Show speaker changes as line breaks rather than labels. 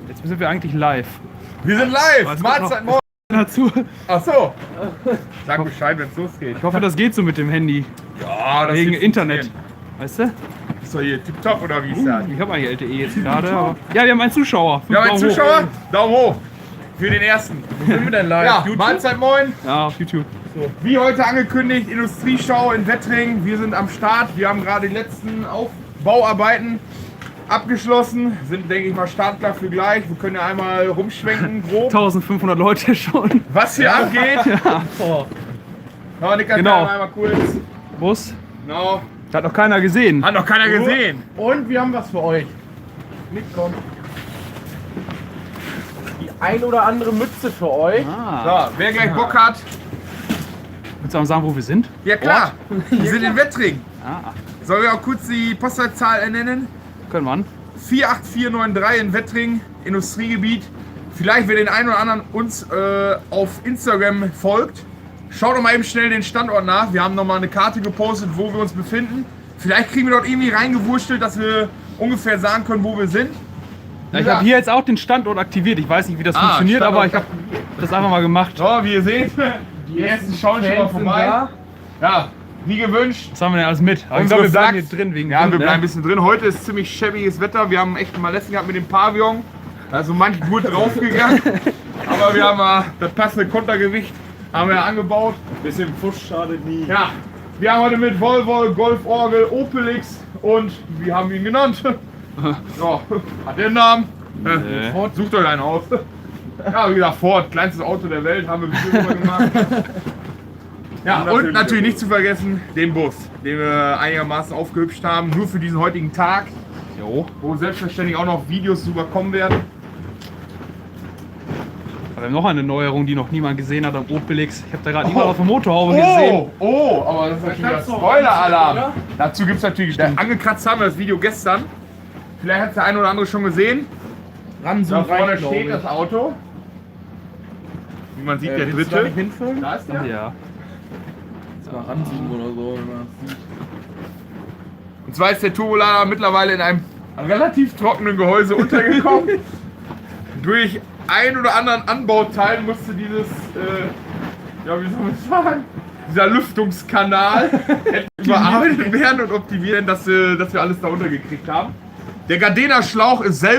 Jetzt sind wir eigentlich live.
Wir sind live!
Was
Mahlzeit morgen!
Dazu.
Ach so! Sag Bescheid, wenn es losgeht.
Ich hoffe, das geht so mit dem Handy.
Ja, das
Wegen
wird
Internet. Weißt du?
funktionieren. Ist doch hier tipptopp oder wie ist das?
Ich habe eigentlich LTE jetzt gerade. Aber ja, wir haben einen Zuschauer.
Wir haben einen
Daumen hoch.
Zuschauer? Daumen hoch! Für den ersten. Wo sind wir denn live? Ja,
YouTube?
Mahlzeit moin!
Ja, auf YouTube.
Wie heute angekündigt, Industrieschau in Wettring. Wir sind am Start. Wir haben gerade die letzten Bauarbeiten abgeschlossen. Sind, denke ich mal, startklar für gleich. Wir können ja einmal rumschwenken, grob.
1500 Leute schon.
Was hier abgeht.
Ja.
Ja, Nick,
Genau.
einmal kurz.
Bus.
Genau.
Das hat noch keiner gesehen.
Hat noch keiner gesehen.
Und wir haben was für euch. Nick, komm. Die ein oder andere Mütze für euch.
Ah.
So, wer gleich Bock hat.
Willst du auch sagen, wo wir sind?
Ja klar, wir sind in Wettring.
Ah,
Sollen wir auch kurz die Postleitzahl nennen?
können wir an.
48493 in Wettring, Industriegebiet. Vielleicht, wer den einen oder anderen uns auf Instagram folgt, schaut doch mal eben schnell den Standort nach. Wir haben nochmal eine Karte gepostet, wo wir uns befinden. Vielleicht kriegen wir dort irgendwie reingewurschtelt, dass wir ungefähr sagen können, wo wir sind.
Ja, ich habe hier jetzt auch den Standort aktiviert. Ich weiß nicht, wie das funktioniert,
Standort
aber ich habe das einfach mal gemacht.
So, wie ihr seht, die ersten schauen schon mal vorbei. Ja, wie gewünscht.
Was haben wir denn alles mit? Aber ich
Unsere
glaube, wir bleiben
Flagge-
hier drin wegen
Ja,
Wind,
wir
ne?
bleiben ein bisschen drin. Heute ist ziemlich schäbiges Wetter. Wir haben echt mal Lessen gehabt mit dem Pavillon. Also manch gut draufgegangen. Aber wir haben das passende Kontergewicht haben wir angebaut.
Bisschen Fusch schadet nie.
Ja, wir haben heute mit Volvo, Golf-Orgel, Opelix und wie haben wir ihn genannt? Ja, hat der einen Namen? Ford, sucht euch einen aus. Ja, wie gesagt, Ford, kleinstes Auto der Welt, haben wir Video drüber gemacht. Ja, und natürlich nicht zu vergessen, den Bus, den wir einigermaßen aufgehübscht haben, nur für diesen heutigen Tag,
Jo.
wo selbstverständlich auch noch Videos drüber kommen werden.
Aber wir haben noch eine Neuerung, die noch niemand gesehen hat am Opelix. Ich habe da gerade niemand auf der Motorhaube gesehen.
Oh, aber das ist natürlich der Spoiler-Alarm. Dazu gibt es natürlich, angekratzt haben wir das Video gestern. Vielleicht hat es der eine oder andere schon gesehen. Da vorne steht das Auto. Wie man sieht, der dritte.
nicht hinfüllen?
Da ist der.
Ja.
Mal ranziehen oder so. Wenn man das sieht.
Und zwar ist der Turbolader mittlerweile in einem relativ trockenen Gehäuse untergekommen. Durch ein oder anderen Anbauteil musste dieses, ja wie soll man sagen, dieser Lüftungskanal überarbeitet werden und optimieren, dass wir alles da untergekriegt haben. Der Gardena Schlauch ist selbst